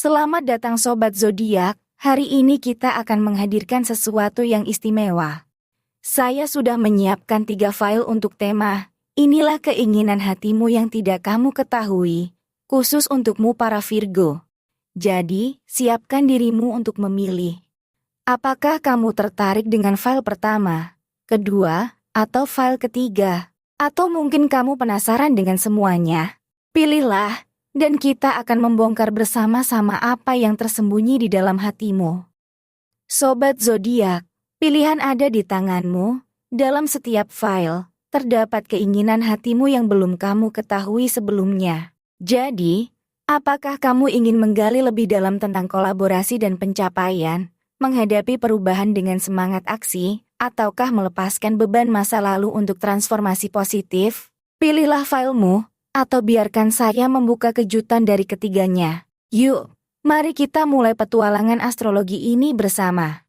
Selamat datang Sobat Zodiak, hari ini kita akan menghadirkan sesuatu yang istimewa. Saya sudah menyiapkan 3 file untuk tema, inilah keinginan hatimu yang tidak kamu ketahui, khusus untukmu para Virgo. Jadi, siapkan dirimu untuk memilih. Apakah kamu tertarik dengan file pertama, kedua, atau file ketiga? Atau mungkin kamu penasaran dengan semuanya? Pilihlah. Dan kita akan membongkar bersama-sama apa yang tersembunyi di dalam hatimu. Sobat Zodiak, pilihan ada di tanganmu. Dalam setiap file, terdapat keinginan hatimu yang belum kamu ketahui sebelumnya. Jadi, apakah kamu ingin menggali lebih dalam tentang kolaborasi dan pencapaian, menghadapi perubahan dengan semangat aksi, ataukah melepaskan beban masa lalu untuk transformasi positif? Pilihlah filemu. Atau biarkan saya membuka kejutan dari ketiganya. Yuk, mari kita mulai petualangan astrologi ini bersama.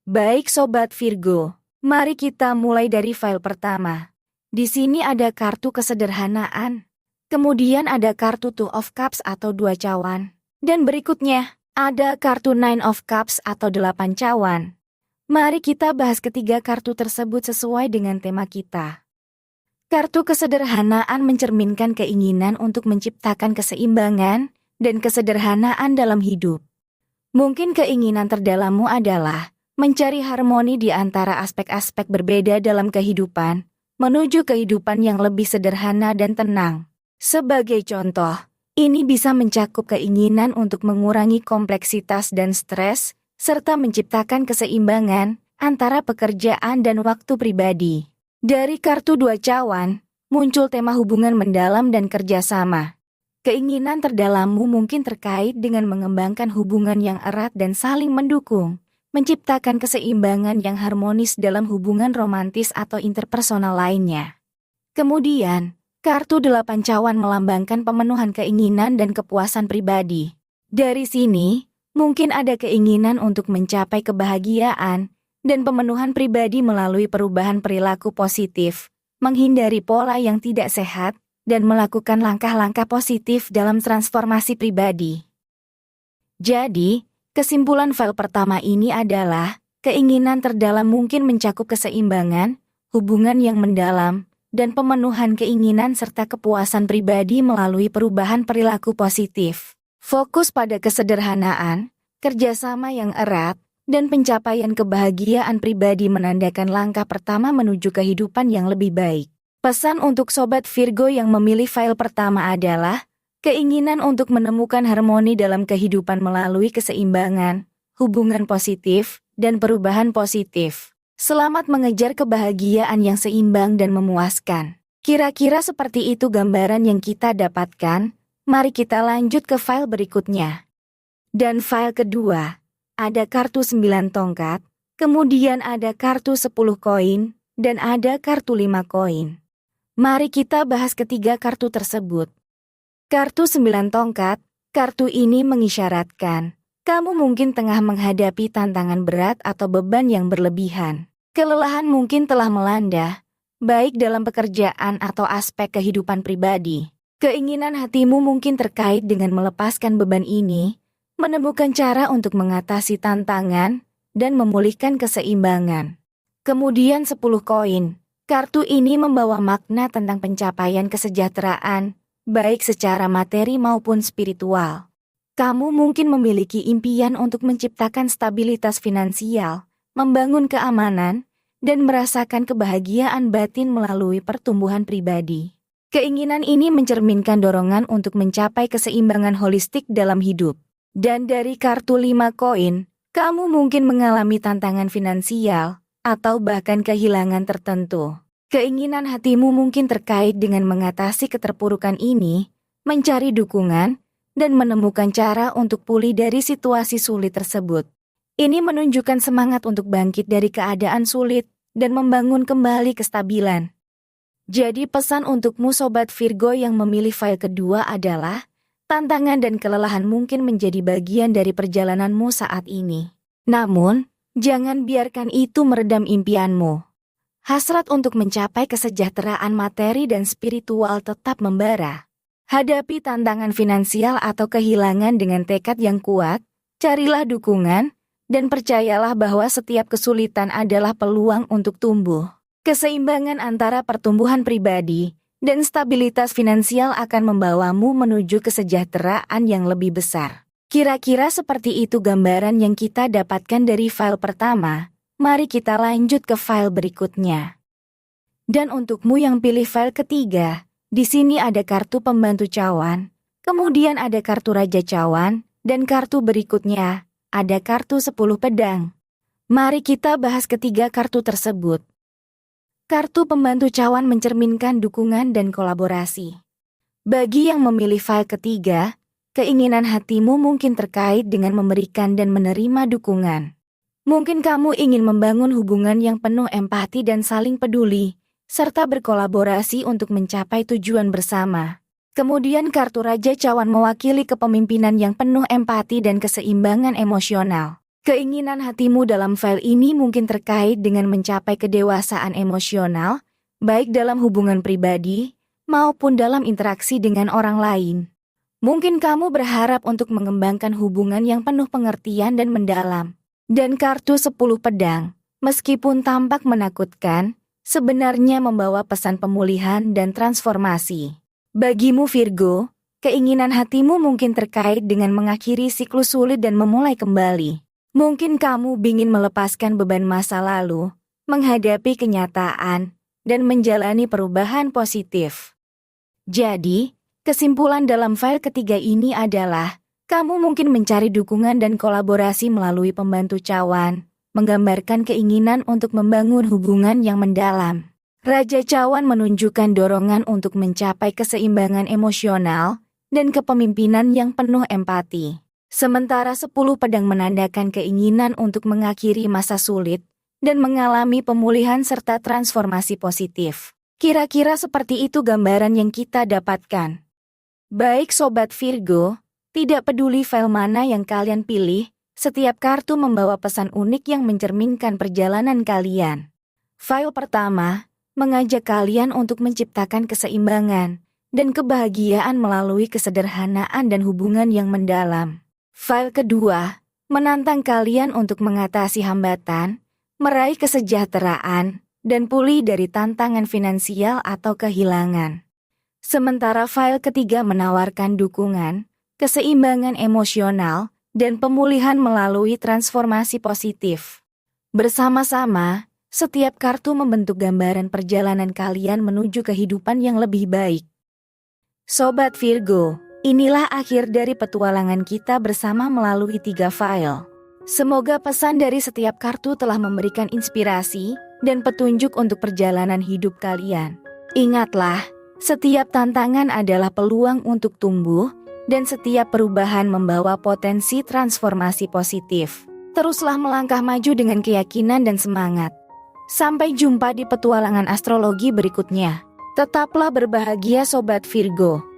Baik Sobat Virgo, mari kita mulai dari file pertama. Di sini ada kartu kesederhanaan. Kemudian ada kartu Two of Cups atau 2 cawan. Dan berikutnya, ada kartu Nine of Cups atau 8 cawan. Mari kita bahas ketiga kartu tersebut sesuai dengan tema kita. Kartu kesederhanaan mencerminkan keinginan untuk menciptakan keseimbangan dan kesederhanaan dalam hidup. Mungkin keinginan terdalammu adalah mencari harmoni di antara aspek-aspek berbeda dalam kehidupan, menuju kehidupan yang lebih sederhana dan tenang. Sebagai contoh, ini bisa mencakup keinginan untuk mengurangi kompleksitas dan stres, serta menciptakan keseimbangan antara pekerjaan dan waktu pribadi. Dari kartu 2 cawan, muncul tema hubungan mendalam dan kerjasama. Keinginan terdalammu mungkin terkait dengan mengembangkan hubungan yang erat dan saling mendukung, menciptakan keseimbangan yang harmonis dalam hubungan romantis atau interpersonal lainnya. Kemudian, kartu 8 cawan melambangkan pemenuhan keinginan dan kepuasan pribadi. Dari sini, mungkin ada keinginan untuk mencapai kebahagiaan dan pemenuhan pribadi melalui perubahan perilaku positif, menghindari pola yang tidak sehat, dan melakukan langkah-langkah positif dalam transformasi pribadi. Jadi, kesimpulan file pertama ini adalah, keinginan terdalam mungkin mencakup keseimbangan, hubungan yang mendalam, dan pemenuhan keinginan serta kepuasan pribadi melalui perubahan perilaku positif. Fokus pada kesederhanaan, kerjasama yang erat, dan pencapaian kebahagiaan pribadi menandakan langkah pertama menuju kehidupan yang lebih baik. Pesan untuk Sobat Virgo yang memilih file pertama adalah, keinginan untuk menemukan harmoni dalam kehidupan melalui keseimbangan, hubungan positif, dan perubahan positif. Selamat mengejar kebahagiaan yang seimbang dan memuaskan. Kira-kira seperti itu gambaran yang kita dapatkan. Mari kita lanjut ke file berikutnya. Dan file kedua, ada kartu 9 tongkat, kemudian ada kartu 10 koin, dan ada kartu 5 koin. Mari kita bahas ketiga kartu tersebut. Kartu 9 tongkat, kartu ini mengisyaratkan, kamu mungkin tengah menghadapi tantangan berat atau beban yang berlebihan. Kelelahan mungkin telah melanda, baik dalam pekerjaan atau aspek kehidupan pribadi. Keinginan hatimu mungkin terkait dengan melepaskan beban ini, menemukan cara untuk mengatasi tantangan, dan memulihkan keseimbangan. Kemudian 10 koin, kartu ini membawa makna tentang pencapaian kesejahteraan, baik secara materi maupun spiritual. Kamu mungkin memiliki impian untuk menciptakan stabilitas finansial, membangun keamanan, dan merasakan kebahagiaan batin melalui pertumbuhan pribadi. Keinginan ini mencerminkan dorongan untuk mencapai keseimbangan holistik dalam hidup. Dan dari kartu 5 koin, kamu mungkin mengalami tantangan finansial, atau bahkan kehilangan tertentu. Keinginan hatimu mungkin terkait dengan mengatasi keterpurukan ini, mencari dukungan, dan menemukan cara untuk pulih dari situasi sulit tersebut. Ini menunjukkan semangat untuk bangkit dari keadaan sulit dan membangun kembali kestabilan. Jadi pesan untukmu Sobat Virgo yang memilih file kedua adalah, Tantangan dan kelelahan mungkin menjadi bagian dari perjalananmu saat ini. Namun, jangan biarkan itu meredam impianmu. Hasrat untuk mencapai kesejahteraan materi dan spiritual tetap membara. Hadapi tantangan finansial atau kehilangan dengan tekad yang kuat, carilah dukungan, dan percayalah bahwa setiap kesulitan adalah peluang untuk tumbuh. Keseimbangan antara pertumbuhan pribadi dan stabilitas finansial akan membawamu menuju kesejahteraan yang lebih besar. Kira-kira seperti itu gambaran yang kita dapatkan dari file pertama. Mari kita lanjut ke file berikutnya. Dan untukmu yang pilih file ketiga, di sini ada kartu pembantu cawan, kemudian ada kartu raja cawan, dan kartu berikutnya ada kartu 10 pedang. Mari kita bahas ketiga kartu tersebut. Kartu pembantu cawan mencerminkan dukungan dan kolaborasi. Bagi yang memilih file ketiga, keinginan hatimu mungkin terkait dengan memberikan dan menerima dukungan. Mungkin kamu ingin membangun hubungan yang penuh empati dan saling peduli, serta berkolaborasi untuk mencapai tujuan bersama. Kemudian kartu Raja Cawan mewakili kepemimpinan yang penuh empati dan keseimbangan emosional. Keinginan hatimu dalam file ini mungkin terkait dengan mencapai kedewasaan emosional, baik dalam hubungan pribadi, maupun dalam interaksi dengan orang lain. Mungkin kamu berharap untuk mengembangkan hubungan yang penuh pengertian dan mendalam. Dan kartu 10 pedang, meskipun tampak menakutkan, sebenarnya membawa pesan pemulihan dan transformasi. Bagimu Virgo, keinginan hatimu mungkin terkait dengan mengakhiri siklus sulit dan memulai kembali. Mungkin kamu ingin melepaskan beban masa lalu, menghadapi kenyataan, dan menjalani perubahan positif. Jadi, kesimpulan dalam file ketiga ini adalah, kamu mungkin mencari dukungan dan kolaborasi melalui pembantu cawan, menggambarkan keinginan untuk membangun hubungan yang mendalam. Raja Cawan menunjukkan dorongan untuk mencapai keseimbangan emosional dan kepemimpinan yang penuh empati. Sementara 10 pedang menandakan keinginan untuk mengakhiri masa sulit dan mengalami pemulihan serta transformasi positif. Kira-kira seperti itu gambaran yang kita dapatkan. Baik Sobat Virgo, tidak peduli file mana yang kalian pilih, setiap kartu membawa pesan unik yang mencerminkan perjalanan kalian. File pertama mengajak kalian untuk menciptakan keseimbangan dan kebahagiaan melalui kesederhanaan dan hubungan yang mendalam. File kedua menantang kalian untuk mengatasi hambatan, meraih kesejahteraan, dan pulih dari tantangan finansial atau kehilangan. Sementara file ketiga menawarkan dukungan, keseimbangan emosional, dan pemulihan melalui transformasi positif. Bersama-sama, setiap kartu membentuk gambaran perjalanan kalian menuju kehidupan yang lebih baik. Sobat Virgo, inilah akhir dari petualangan kita bersama melalui 3 file. Semoga pesan dari setiap kartu telah memberikan inspirasi dan petunjuk untuk perjalanan hidup kalian. Ingatlah, setiap tantangan adalah peluang untuk tumbuh, dan setiap perubahan membawa potensi transformasi positif. Teruslah melangkah maju dengan keyakinan dan semangat. Sampai jumpa di petualangan astrologi berikutnya. Tetaplah berbahagia Sobat Virgo.